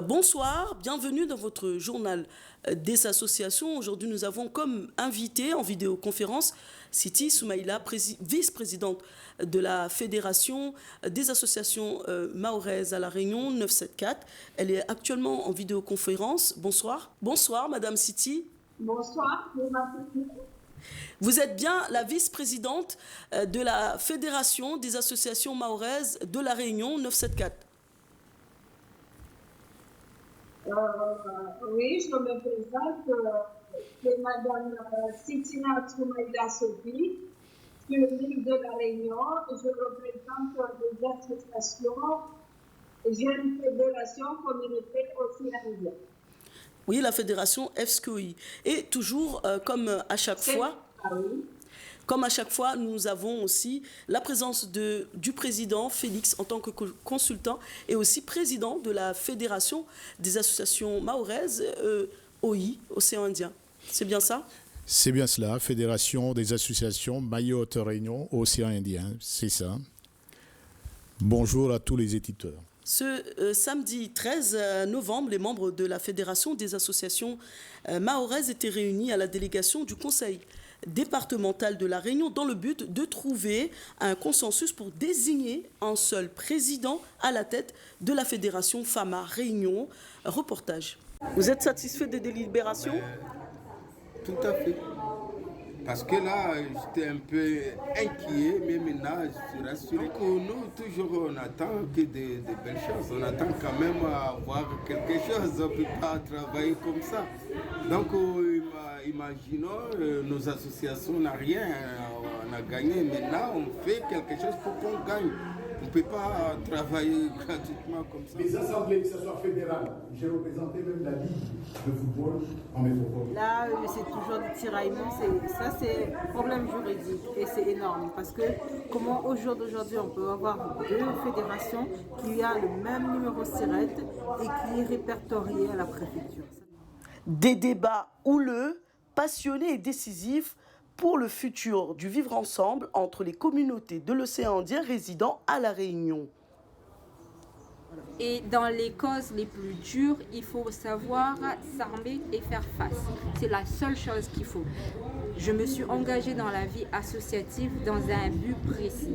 Bonsoir, bienvenue dans votre journal des associations. Aujourd'hui, nous avons comme invité en vidéoconférence Siti Soumaïla, vice-présidente de la Fédération des associations mahoraises à La Réunion 974. Elle est actuellement en vidéoconférence. Bonsoir. Bonsoir, Madame Siti. Bonsoir, vous m'appelez. Vous êtes bien la vice-présidente de la Fédération des associations mahoraises de La Réunion 974. Oui, je me présente. C'est Madame Sitina Soumaïla Sophie. Je suis l'île de La Réunion. Je représente des associations. J'ai une fédération communauté océanienne. Oui, la fédération FSCOI. Et toujours, comme à chaque fois, nous avons aussi la présence du président Félix en tant que consultant et aussi président de la fédération des associations mahoraises OI, Océan Indien. C'est bien ça? C'est bien cela, Fédération des associations Mayotte-Réunion Océan Indien, c'est ça. Bonjour à tous les éditeurs. Ce samedi 13 novembre, les membres de la Fédération des associations mahoraises étaient réunis à la délégation du Conseil départemental de La Réunion dans le but de trouver un consensus pour désigner un seul président à la tête de la Fédération FAMA Réunion. Reportage. Vous êtes satisfait des délibérations? Tout à fait. Parce que là, j'étais un peu inquiet, mais maintenant, je suis rassuré. Donc, nous, toujours, on attend que de belles choses. On attend quand même à avoir quelque chose. On ne peut pas travailler comme ça. Donc, imaginons, nos associations n'ont rien, on a gagné. Maintenant, on fait quelque chose pour qu'on gagne. On ne peut pas travailler gratuitement comme ça. Les assemblées, que ce soit fédérales, j'ai représenté même la Ligue de football en métropole. Là, c'est toujours des tiraillements. Ça, c'est un problème juridique et c'est énorme. Parce que comment au jour d'aujourd'hui, on peut avoir deux fédérations qui ont le même numéro SIRET et qui est répertorié à la préfecture. Des débats houleux, passionnés et décisifs pour le futur du vivre ensemble entre les communautés de l'océan Indien résidant à La Réunion. Et dans les causes les plus dures, il faut savoir s'armer et faire face. C'est la seule chose qu'il faut. Je me suis engagée dans la vie associative dans un but précis,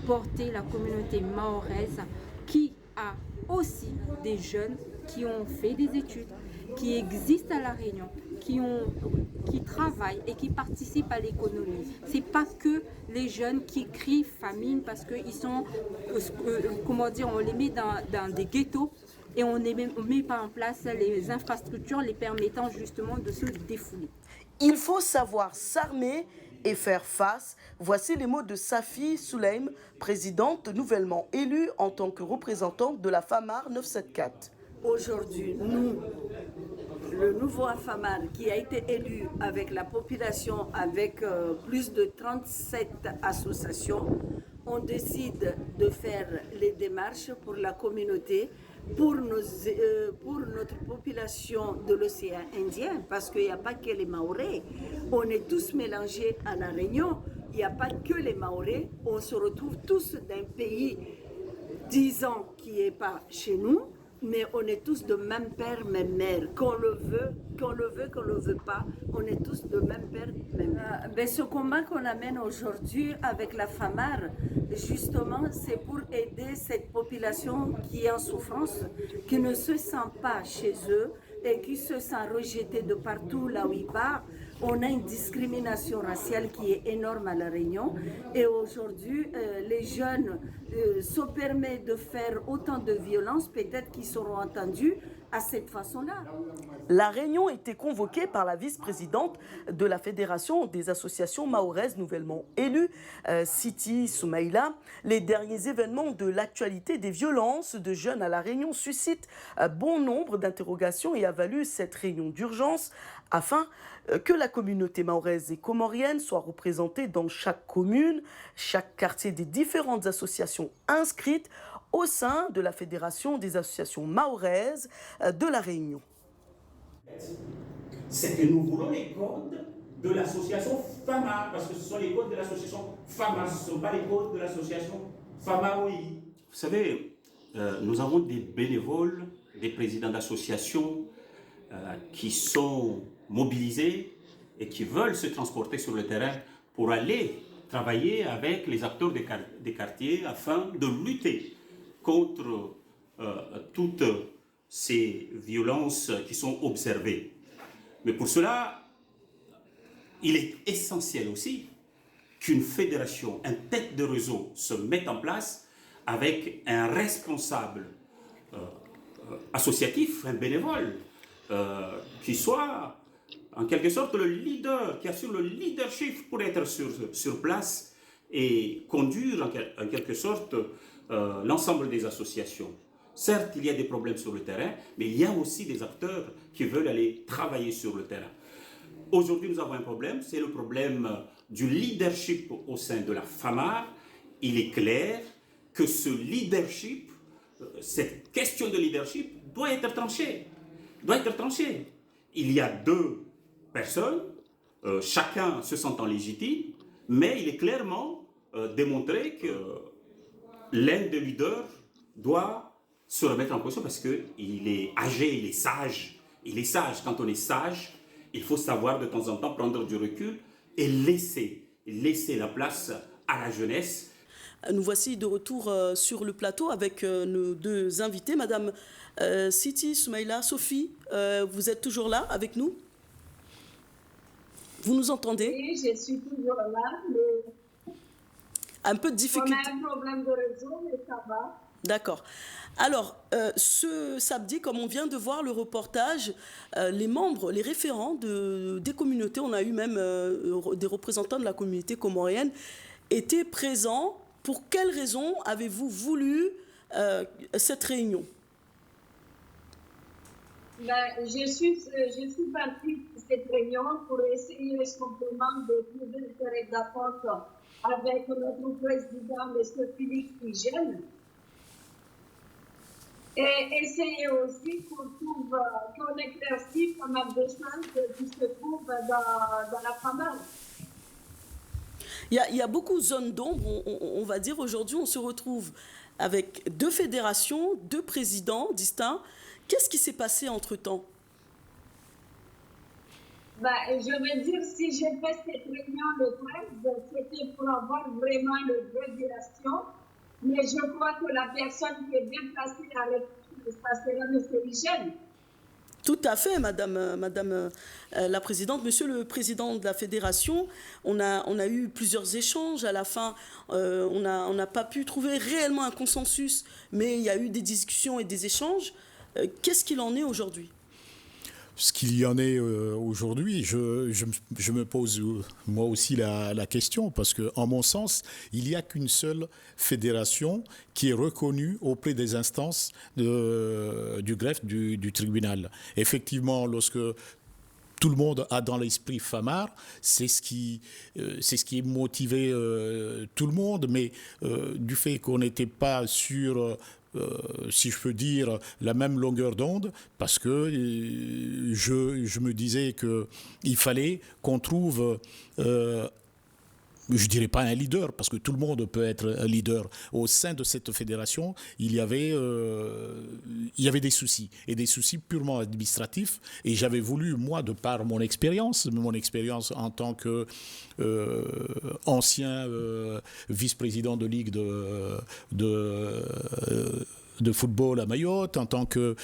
porter la communauté mahoraise qui a aussi des jeunes qui ont fait des études, qui existent à La Réunion, qui travaillent et qui participent à l'économie. C'est pas que les jeunes qui crient famine parce qu'ils sont, on les met dans des ghettos et on ne met pas en place les infrastructures les permettant justement de se défouler. Il faut savoir s'armer et faire face. Voici les mots de Safi Souleim, présidente nouvellement élue en tant que représentante de la FAMAR 974. Aujourd'hui, nous, le nouveau FAMAR qui a été élu avec la population, avec plus de 37 associations, on décide de faire les démarches pour la communauté, pour notre population de l'océan Indien, parce qu'il n'y a pas que les Mahorais. On est tous mélangés à La Réunion. Il n'y a pas que les Mahorais. On se retrouve tous d'un pays, disons, qui n'est pas chez nous. Mais on est tous de même père, même mère. Qu'on le veut, qu'on le veut pas, on est tous de même père, même mère. Ce combat qu'on amène aujourd'hui avec la FAMAR, justement, c'est pour aider cette population qui est en souffrance, qui ne se sent pas chez eux et qui se sent rejetée de partout là où il part. On a une discrimination raciale qui est énorme à La Réunion et aujourd'hui, les jeunes se permettent de faire autant de violence, peut-être qu'ils seront entendus à cette façon-là. La réunion était convoquée par la vice-présidente de la Fédération des associations mahoraises nouvellement élue, Siti Soumaïla. Les derniers événements de l'actualité des violences de jeunes à La Réunion suscitent bon nombre d'interrogations et a valu cette réunion d'urgence afin que la communauté mahoraise et comorienne soit représentée dans chaque commune, chaque quartier des différentes associations inscrites au sein de la Fédération des associations mahoraises de La Réunion. C'est que nous voulons les codes de l'association FAMA, parce que ce sont les codes de l'association FAMA, ce ne sont pas les codes de l'association FAMA-OI. Vous savez, nous avons des bénévoles des présidents d'associations qui sont mobilisés et qui veulent se transporter sur le terrain pour aller travailler avec les acteurs des quartiers afin de lutter contre toutes ces violences qui sont observées. Mais pour cela, il est essentiel aussi qu'une fédération, un tête de réseau se mette en place avec un responsable associatif, un bénévole, qui soit en quelque sorte le leader, qui assure le leadership pour être sur place et conduire en quelque sorte l'ensemble des associations. Certes, il y a des problèmes sur le terrain, mais il y a aussi des acteurs qui veulent aller travailler sur le terrain. Aujourd'hui, nous avons un problème, c'est le problème du leadership au sein de la FAMAR. Il est clair que ce leadership, cette question de leadership doit être tranchée. Il y a deux personnes, chacun se sentant légitime, mais il est clairement démontré que l'un des leaders doit se remettre en position parce qu'il est âgé, il est sage. Il est sage. Quand on est sage, il faut savoir de temps en temps prendre du recul et laisser la place à la jeunesse. Nous voici de retour sur le plateau avec nos deux invités. Madame Siti Soumaïla, Sophie, vous êtes toujours là avec nous? Vous nous entendez? Oui, je suis toujours là. Mais un peu de difficulté. On a un problème de réseau, mais ça va. D'accord. Alors, ce samedi, comme on vient de voir le reportage, les membres, les référents des communautés, on a eu même des représentants de la communauté comorienne, étaient présents. Pour quelles raisons avez-vous voulu cette réunion? Je suis partie de cette réunion pour essayer simplement de trouver le terrain d'entente avec notre président, M. Philippe Higène. Et essayer aussi qu'on éclaircisse pas mal de choses qui se trouvent dans la FAMAR. Il y a beaucoup de zones d'ombre, on va dire. Aujourd'hui, on se retrouve avec deux fédérations, deux présidents distincts. Qu'est-ce qui s'est passé entre-temps? Je veux dire, si j'ai fait cette réunion le 13, c'était pour avoir vraiment une vraie direction. Mais je crois que la personne qui est bien placée à l'écoute, ça sera M. Higène. Tout à fait, Madame la Présidente. Monsieur le Président de la Fédération, on a eu plusieurs échanges. À la fin, on n'a pas pu trouver réellement un consensus, mais il y a eu des discussions et des échanges. Qu'est-ce qu'il en est aujourd'hui? Ce qu'il y en est aujourd'hui, je me pose moi aussi la question, parce qu'en mon sens, il n'y a qu'une seule fédération qui est reconnue auprès des instances du greffe du tribunal. Effectivement, lorsque tout le monde a dans l'esprit FAMAR, c'est ce qui est motivé tout le monde, mais du fait qu'on n'était pas sur... si je peux dire, la même longueur d'onde, parce que je me disais qu'il fallait qu'on trouve, je ne dirais pas un leader, parce que tout le monde peut être un leader. Au sein de cette fédération, il y avait des soucis, et des soucis purement administratifs, et j'avais voulu, moi, de par mon expérience en tant que ancien vice-président de ligue de football à Mayotte, en tant que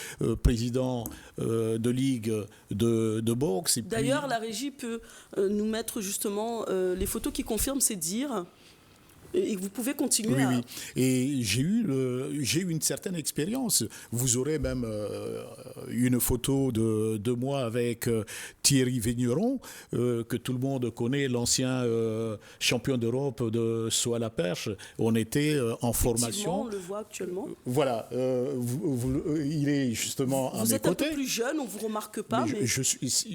président de ligue de boxe. D'ailleurs, la régie peut nous mettre justement les photos qui confirment ces dires. Et vous pouvez continuer. Oui. Et j'ai eu une certaine expérience. Vous aurez même une photo de moi avec Thierry Vigneron, que tout le monde connaît, l'ancien champion d'Europe de saut à la perche. On était en formation. On le voit actuellement. Voilà, il est justement à mes côtés. Vous êtes un peu plus jeune, on ne vous remarque pas. Mais...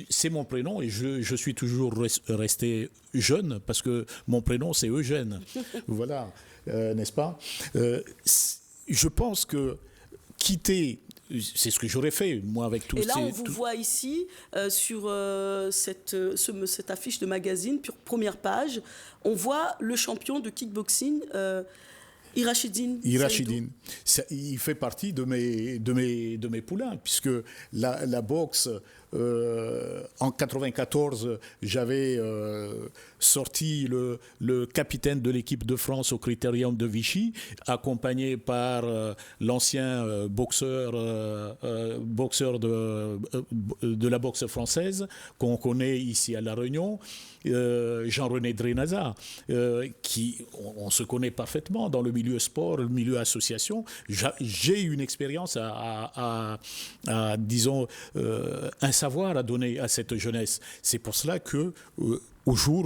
c'est mon prénom et je suis toujours resté jeune parce que mon prénom c'est Eugène. Voilà, n'est-ce pas? Je pense que quitter, c'est ce que j'aurais fait, moi, avec tous ces... Et là, on vous voit ici, sur cette affiche de magazine, première page, on voit le champion de kickboxing, Irachidine. Il fait partie de mes poulains, puisque la boxe, en 94, j'avais sorti le capitaine de l'équipe de France au Critérium de Vichy, accompagné par l'ancien boxeur de la boxe française, qu'on connaît ici à La Réunion, Jean-René Drenaza, qui on se connaît parfaitement dans le milieu sport, le milieu association. J'ai une expérience disons, un savoir à donner à cette jeunesse. C'est pour cela que au jour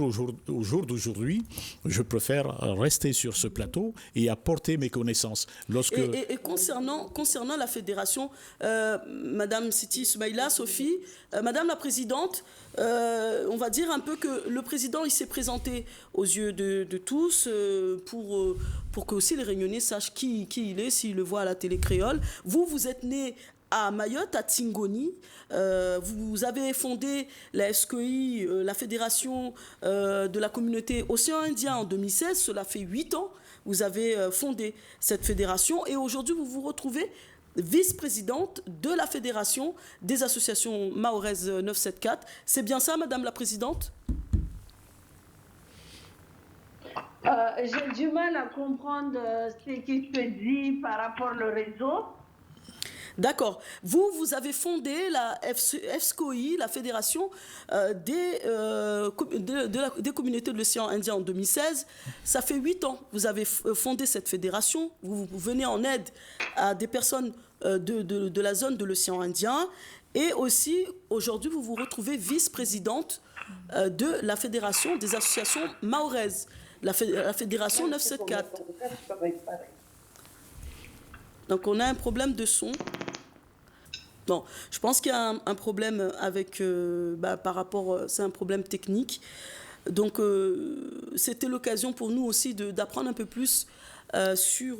d'aujourd'hui, je préfère rester sur ce plateau et apporter mes connaissances. Et concernant la fédération, Madame Siti Soumaïla, Sophie, Madame la Présidente, on va dire un peu que le Président, il s'est présenté aux yeux de tous pour que aussi les Réunionnais sachent qui il est, s'ils le voient à la télé créole. Vous êtes né à Mayotte, à Tingoni. Vous avez fondé la SKI, la Fédération de la communauté Océan Indien en 2016. Cela fait 8 ans. Vous avez fondé cette fédération et aujourd'hui, vous vous retrouvez vice-présidente de la Fédération des associations mahoraises 974. C'est bien ça, Madame la Présidente? J'ai du mal à comprendre ce qui se dit par rapport au réseau. D'accord. Vous avez fondé la FSCOI, la Fédération des communautés de l'océan Indien en 2016. Ça fait 8 ans. Vous avez fondé cette fédération. Vous venez en aide à des personnes de la zone de l'océan Indien. Et aussi, aujourd'hui, vous vous retrouvez vice-présidente de la Fédération des associations mahoraises, la Fédération 974. Donc, on a un problème de son. Bon, je pense qu'il y a un problème avec, par rapport, c'est un problème technique. Donc, c'était l'occasion pour nous aussi d'apprendre un peu plus sur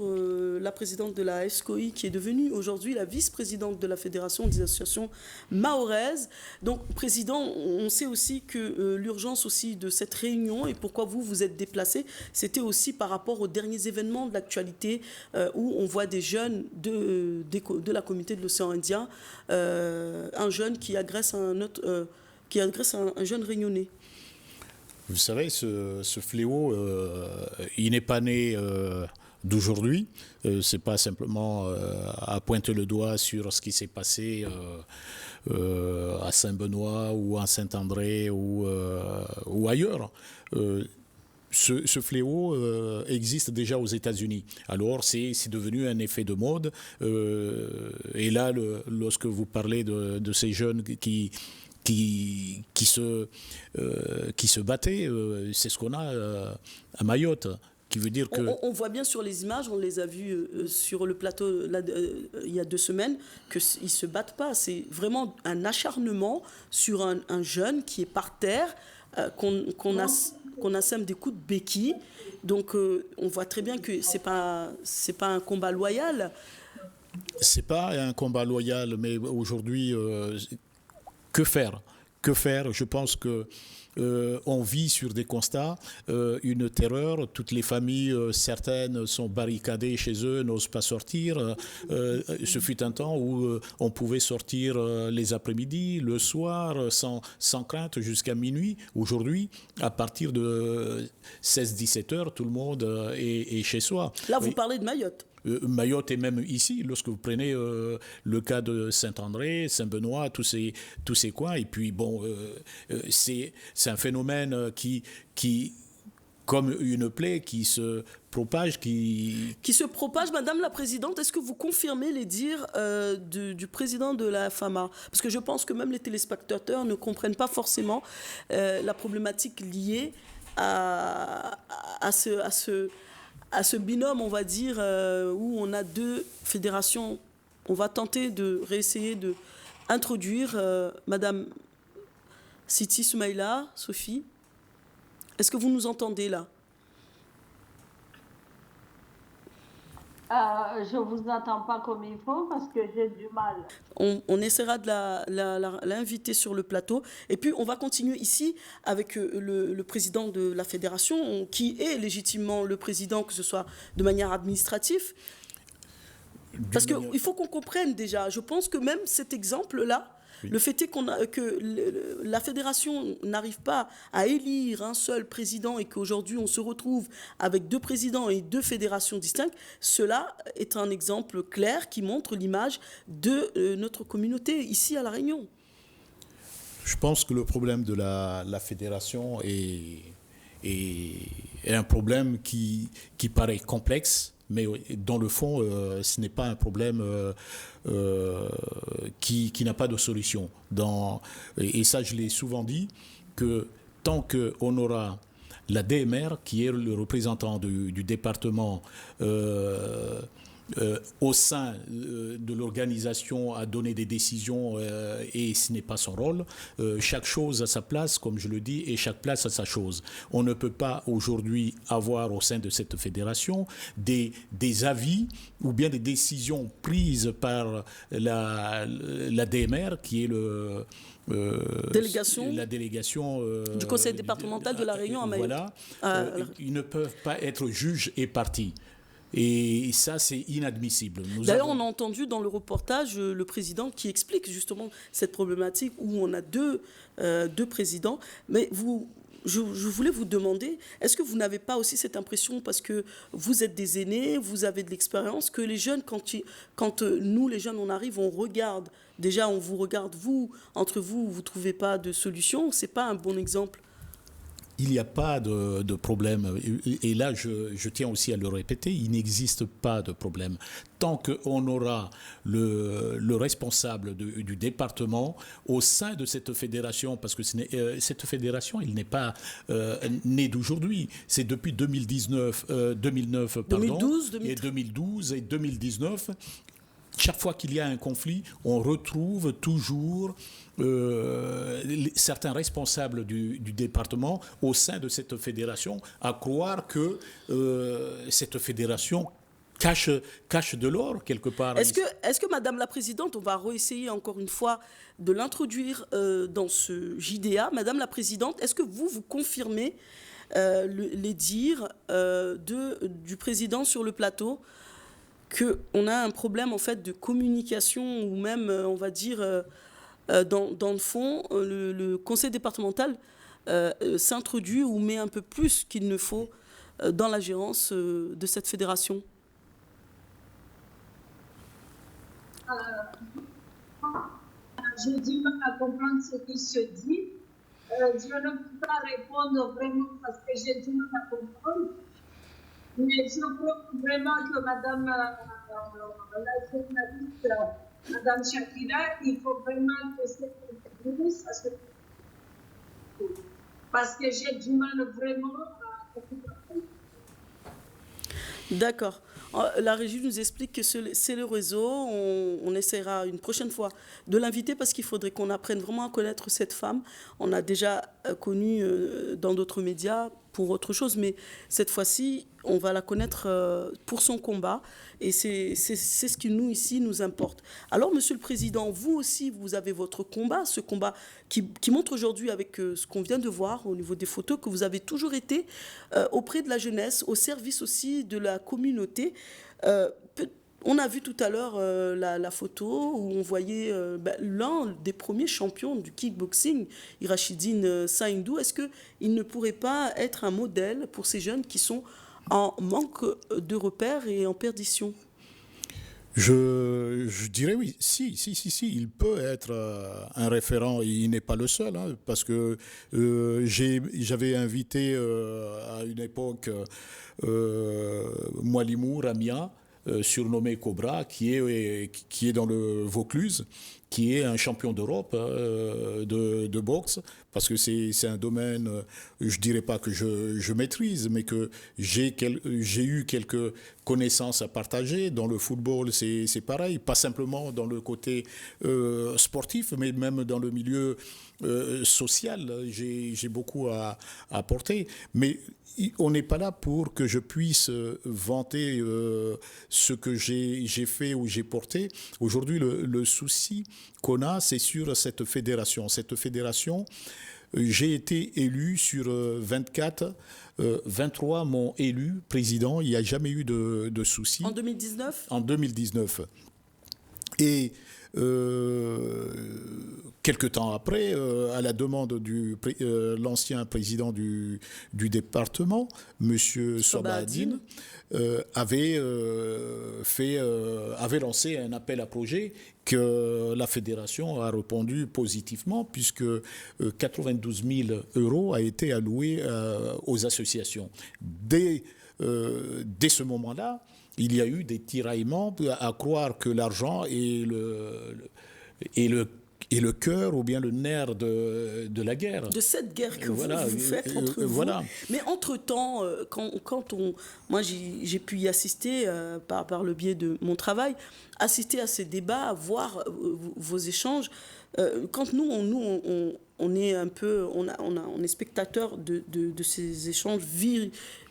la présidente de la SKOI qui est devenue aujourd'hui la vice-présidente de la Fédération des associations mahoraises. Donc, président, on sait aussi que l'urgence aussi de cette réunion et pourquoi vous êtes déplacé, c'était aussi par rapport aux derniers événements de l'actualité où on voit des jeunes de la communauté de l'océan Indien, un jeune qui agresse un jeune réunionnais. Vous savez, ce fléau, il n'est pas né d'aujourd'hui. C'est pas simplement à pointer le doigt sur ce qui s'est passé à Saint-Benoît ou à Saint-André ou ailleurs. Ce fléau existe déjà aux États-Unis. Alors, c'est devenu un effet de mode. Et là, lorsque vous parlez de ces jeunes qui se battaient, c'est ce qu'on a à Mayotte, qui veut dire que... On voit bien sur les images, on les a vus sur le plateau il y a 2 semaines, qu'ils ne se battent pas. C'est vraiment un acharnement sur un jeune qui est par terre, qu'on assème des coups de béquille. Donc on voit très bien que c'est pas un combat loyal. C'est pas un combat loyal, mais aujourd'hui... Que faire? Je pense que on vit sur des constats, une terreur. Toutes les familles, certaines sont barricadées chez eux, n'osent pas sortir. Ce fut un temps où on pouvait sortir les après-midi, le soir, sans crainte, jusqu'à minuit. Aujourd'hui, à partir de 16-17 heures, tout le monde est chez soi. Là, vous parlez de Mayotte. Mayotte et même ici, lorsque vous prenez le cas de Saint-André, Saint-Benoît, tous ces coins, et puis bon, c'est un phénomène qui, comme une plaie, qui se propage, qui se propage. Madame la Présidente, est-ce que vous confirmez les dires du président de la FAMA? Parce que je pense que même les téléspectateurs ne comprennent pas forcément la problématique liée à ce binôme, on va dire, où on a 2 fédérations. On va tenter de réessayer d'introduire Madame Siti Soumaïla, Sophie. Est-ce que vous nous entendez là? Je vous entends pas comme il faut parce que j'ai du mal. On essaiera de l'inviter sur le plateau. Et puis, on va continuer ici avec le président de la fédération, qui est légitimement le président, que ce soit de manière administrative. Parce qu'il faut qu'on comprenne déjà. Je pense que même cet exemple-là, oui. Le fait est que la fédération n'arrive pas à élire un seul président et qu'aujourd'hui on se retrouve avec 2 présidents et 2 fédérations distinctes, cela est un exemple clair qui montre l'image de notre communauté ici à La Réunion. Je pense que le problème de la fédération est un problème qui paraît complexe, mais dans le fond, ce n'est pas un problème qui n'a pas de solution. Et ça, je l'ai souvent dit, que tant qu'on aura la DMR, qui est le représentant du département au sein de l'organisation à donner des décisions et ce n'est pas son rôle. Chaque chose a sa place, comme je le dis, et chaque place a sa chose. On ne peut pas aujourd'hui avoir au sein de cette fédération des avis ou bien des décisions prises par la DMR, qui est la délégation du conseil départemental de La Réunion à Mayotte. Voilà, ils ne peuvent pas être juges et parties. Et ça, c'est inadmissible. D'ailleurs, on a entendu dans le reportage le président qui explique justement cette problématique où on a deux présidents. Mais je voulais vous demander, est-ce que vous n'avez pas aussi cette impression, parce que vous êtes des aînés, vous avez de l'expérience, que les jeunes, quand nous, les jeunes, on arrive, on regarde, déjà on vous regarde, entre vous ne trouvez pas de solution, c'est pas un bon exemple? Il n'y a pas de problème. Et là, je tiens aussi à le répéter, il n'existe pas de problème. Tant qu'on aura le responsable du département au sein de cette fédération, parce que cette fédération, elle n'est pas née d'aujourd'hui. C'est depuis 2009, 2012 et 2012 et 2019. Chaque fois qu'il y a un conflit, on retrouve toujours certains responsables du département au sein de cette fédération à croire que cette fédération cache de l'or quelque part. Est-ce que Madame la Présidente, on va réessayer encore une fois de l'introduire dans ce JDA. Madame la Présidente, est-ce que vous confirmez les dires du président sur le plateau, qu'on a un problème en fait de communication, ou même on va dire dans le fond le conseil départemental s'introduit ou met un peu plus qu'il ne faut dans la gérance de cette fédération? J'ai du mal à comprendre ce qui se dit. Je ne peux pas répondre vraiment parce que j'ai du mal à comprendre. Mais je crois vraiment que Madame la journaliste, Madame Shakira, il faut vraiment que c'est parce que j'ai du mal vraiment à comprendre. D'accord. La régie nous explique que c'est le réseau. On essaiera une prochaine fois de l'inviter parce qu'il faudrait qu'on apprenne vraiment à connaître cette femme. On a déjà connu dans d'autres médias pour autre chose, mais cette fois-ci, on va la connaître pour son combat. Et c'est ce qui nous importe. Alors, Monsieur le Président, vous aussi, vous avez votre combat, ce combat qui montre aujourd'hui avec ce qu'on vient de voir au niveau des photos, que vous avez toujours été auprès de la jeunesse, au service aussi de la communauté. On a vu tout à l'heure la photo où on voyait l'un des premiers champions du kickboxing, Irashidine Saindou. Est-ce qu'il ne pourrait pas être un modèle pour ces jeunes qui sont en manque de repères et en perdition? Je dirais oui, si, il peut être un référent. Il n'est pas le seul, hein, parce que j'avais invité à une époque Moualimou Ramia, surnommé Cobra, qui est dans le Vaucluse. qui est un champion d'Europe de boxe, parce que c'est un domaine, je dirais pas que je maîtrise, mais que j'ai eu quelques connaissances à partager. Dans le football, c'est pareil, pas simplement dans le côté sportif, mais même dans le milieu social, j'ai beaucoup à apporter. Mais on n'est pas là pour que je puisse vanter ce que j'ai fait ou j'ai porté. Aujourd'hui, le souci qu'on a, c'est sur cette fédération. Cette fédération, j'ai été élu sur 24, 23 m'ont élu président. Il n'y a jamais eu de souci. En 2019 ? En 2019. Et quelque temps après, à la demande de l'ancien président du département, M. Sobahadine, avait lancé un appel à projet que la fédération a répondu positivement, puisque 92 000 € a été alloué aux associations. Dès ce moment-là, il y a eu des tiraillements à croire que l'argent est le cœur ou bien le nerf de la guerre. De cette guerre que vous faites entre vous. Voilà. Mais entre-temps, moi j'ai pu y assister par le biais de mon travail, assister à ces débats, voir vos échanges. Quand on est un peu, on est spectateur de ces échanges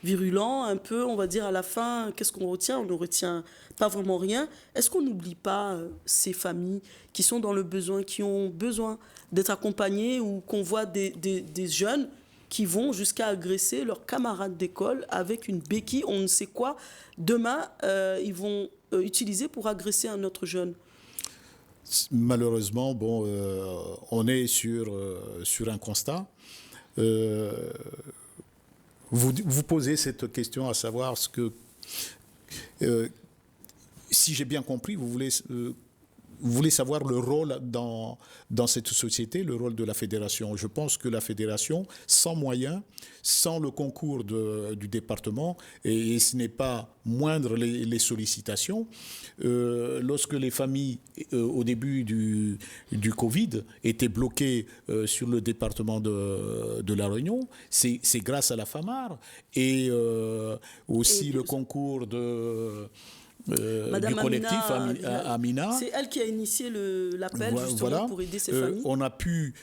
virulents, un peu, on va dire à la fin, qu'est-ce qu'on retient ? On ne retient pas vraiment rien. Est-ce qu'on n'oublie pas ces familles qui sont dans le besoin, qui ont besoin d'être accompagnées, ou qu'on voit des jeunes qui vont jusqu'à agresser leurs camarades d'école avec une béquille, on ne sait quoi, demain, ils vont utiliser pour agresser un autre jeune ? Malheureusement, on est sur un constat. Vous posez cette question à savoir ce que... si j'ai bien compris, vous voulez savoir le rôle dans cette société, le rôle de la fédération. Je pense que la fédération, sans moyens, sans le concours du département, et ce n'est pas moindre les sollicitations, lorsque les familles, au début du Covid, étaient bloquées sur le département de La Réunion, c'est grâce à la FAMAR et aussi le concours du collectif Amina. C'est elle qui a initié l'appel justement pour aider ces familles. On a pu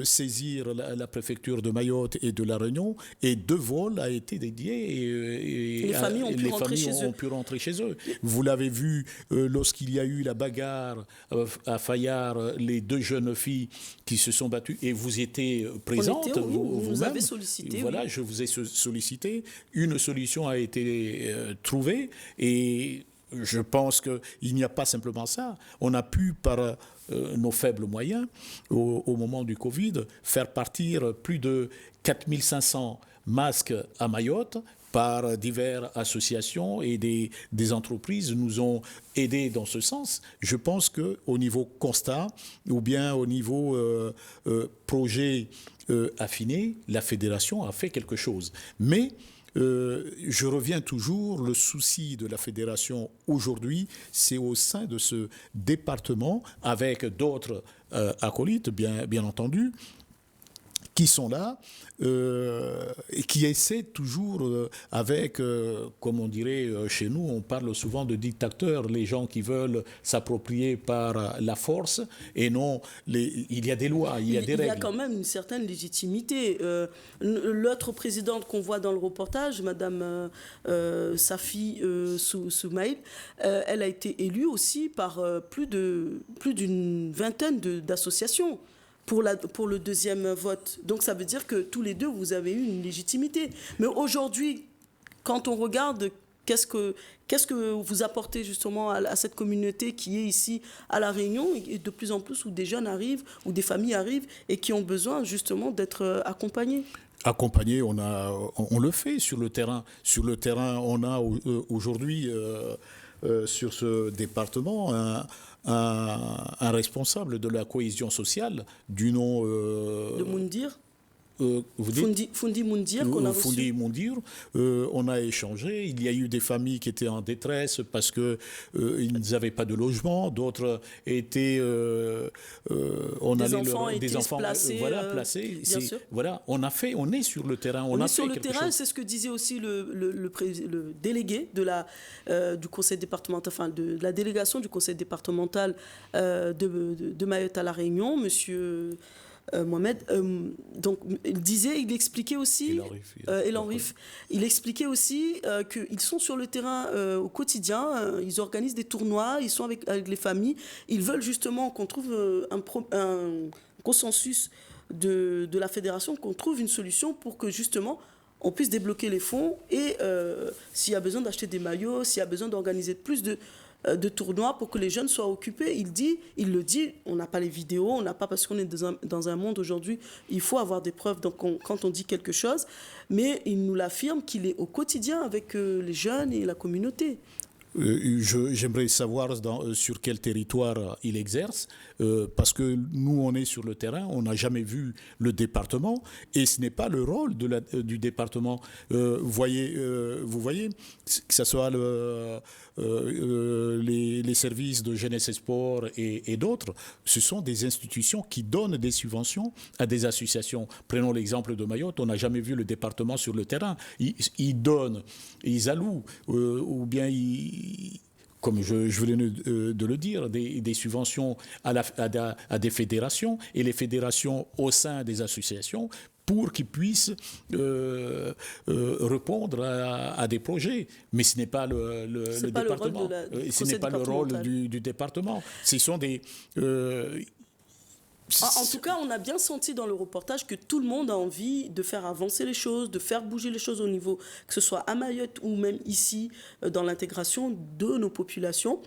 saisir la préfecture de Mayotte et de La Réunion, et 2 vols a été dédiés et les familles ont pu rentrer chez eux. Vous l'avez vu lorsqu'il y a eu la bagarre à Fayard, les 2 jeunes filles qui se sont battues, et vous étiez présente. Vous nous avez sollicité. Voilà, je vous ai sollicité. Une solution a été trouvée, et je pense qu'il n'y a pas simplement ça. On a pu, par nos faibles moyens, au moment du Covid, faire partir plus de 4500 masques à Mayotte par diverses associations, et des entreprises nous ont aidés dans ce sens. Je pense qu'au niveau constat, ou bien au niveau projet affiné, la fédération a fait quelque chose. Mais je reviens toujours, le souci de la fédération aujourd'hui, c'est au sein de ce département, avec d'autres acolytes, bien entendu, qui sont là et qui essaient toujours avec, comme on dirait chez nous, on parle souvent de dictateurs, les gens qui veulent s'approprier par la force, et non, il y a des lois, il y a des règles. Il y a quand même une certaine légitimité. L'autre présidente qu'on voit dans le reportage, Madame Safi Soumaïl, elle a été élue aussi par plus d'une vingtaine d'associations pour le deuxième vote. Donc ça veut dire que tous les deux, vous avez eu une légitimité. Mais aujourd'hui, quand on regarde, qu'est-ce que vous apportez justement à cette communauté qui est ici à La Réunion, et de plus en plus où des jeunes arrivent, où des familles arrivent et qui ont besoin justement d'être accompagnés? Accompagné, on le fait sur le terrain. Sur le terrain, on a aujourd'hui sur ce département un responsable de la cohésion sociale du nom de Moundir. vous dites Fundi Moundir qu'on a reçu. Fundi Moundir, on a échangé. Il y a eu des familles qui étaient en détresse parce que ils n'avaient pas de logement. D'autres étaient, des enfants placés. Placés. Bien sûr. Voilà, on est sur le terrain. On est sur le terrain. C'est ce que disait aussi le délégué du conseil départemental, enfin de la délégation du conseil départemental de Mayotte à la Réunion, Monsieur Mohamed. Donc il expliquait aussi, il expliquait aussi qu'ils sont sur le terrain au quotidien, ils organisent des tournois, ils sont avec les familles, ils veulent justement qu'on trouve un consensus de la fédération, qu'on trouve une solution pour que justement on puisse débloquer les fonds et s'il y a besoin d'acheter des maillots, s'il y a besoin d'organiser plus de tournois pour que les jeunes soient occupés. Il le dit, on n'a pas les vidéos, on n'a pas, parce qu'on est dans un monde aujourd'hui, il faut avoir des preuves quand on dit quelque chose, mais il nous l'affirme qu'il est au quotidien avec les jeunes et la communauté. J'aimerais savoir sur quel territoire il exerce, parce que nous, on est sur le terrain, on n'a jamais vu le département, et ce n'est pas le rôle du département. Vous voyez, que ce soit les services de jeunesse et sport et d'autres, ce sont des institutions qui donnent des subventions à des associations. Prenons l'exemple de Mayotte, on n'a jamais vu le département sur le terrain. Ils donnent, ils allouent, ou bien comme je venais de le dire, des subventions à des fédérations, et les fédérations au sein des associations pour qu'ils puissent répondre à des projets. Mais ce n'est pas le département. Ce n'est pas le rôle du département. Ce sont des... En tout cas, on a bien senti dans le reportage que tout le monde a envie de faire avancer les choses, de faire bouger les choses au niveau, que ce soit à Mayotte ou même ici, dans l'intégration de nos populations.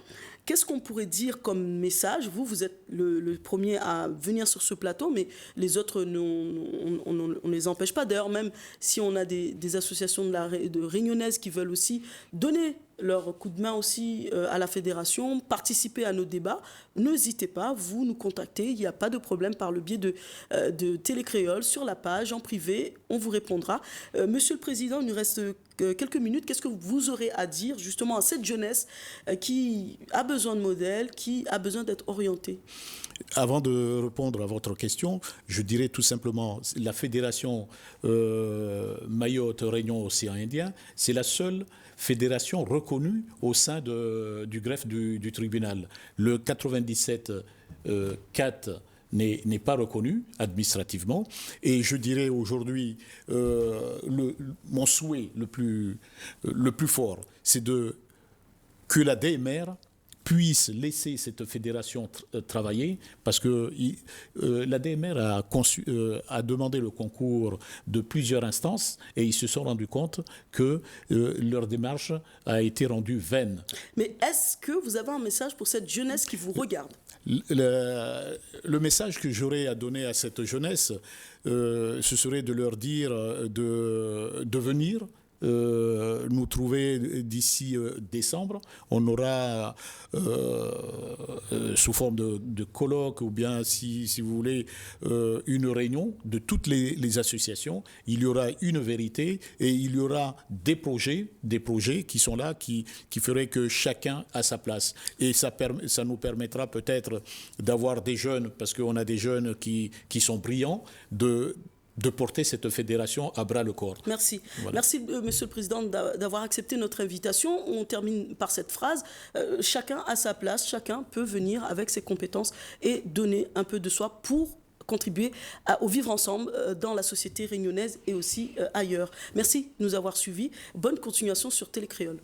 Qu'est-ce qu'on pourrait dire comme message ? Vous êtes le premier à venir sur ce plateau, mais les autres, on ne les empêche pas. D'ailleurs, même si on a des associations de réunionnaises qui veulent aussi donner leur coup de main aussi à la fédération, participer à nos débats, n'hésitez pas, vous nous contactez, il n'y a pas de problème par le biais de Télécréole sur la page, en privé, on vous répondra. Monsieur le Président, il nous reste quelques minutes. Qu'est-ce que vous aurez à dire justement à cette jeunesse qui a besoin de modèles, qui a besoin d'être orientée ? Avant de répondre à votre question, je dirais tout simplement, la fédération Mayotte-Réunion Océan Indien, c'est la seule fédération reconnue au sein du greffe du tribunal. Le 97-4 n'est pas reconnu administrativement. Et je dirais aujourd'hui, mon souhait le plus fort, c'est que la DMR puisse laisser cette fédération travailler, parce que la DMR a demandé le concours de plusieurs instances et ils se sont rendus compte que leur démarche a été rendue vaine. Mais est-ce que vous avez un message pour cette jeunesse qui vous regarde ? Le message que j'aurais à donner à cette jeunesse, ce serait de leur dire de venir nous trouver d'ici décembre. On aura sous forme de colloque, ou bien si vous voulez une réunion de toutes les associations. Il y aura une vérité et il y aura des projets qui sont là, qui feraient que chacun a sa place. Et ça nous permettra peut-être d'avoir des jeunes, parce qu'on a des jeunes qui sont brillants, de porter cette fédération à bras le corps. Merci. Voilà. Merci, Monsieur le Président, d'avoir accepté notre invitation. On termine par cette phrase. Chacun a sa place, chacun peut venir avec ses compétences et donner un peu de soi pour contribuer au vivre ensemble dans la société réunionnaise et aussi ailleurs. Merci de nous avoir suivis. Bonne continuation sur Télécréole.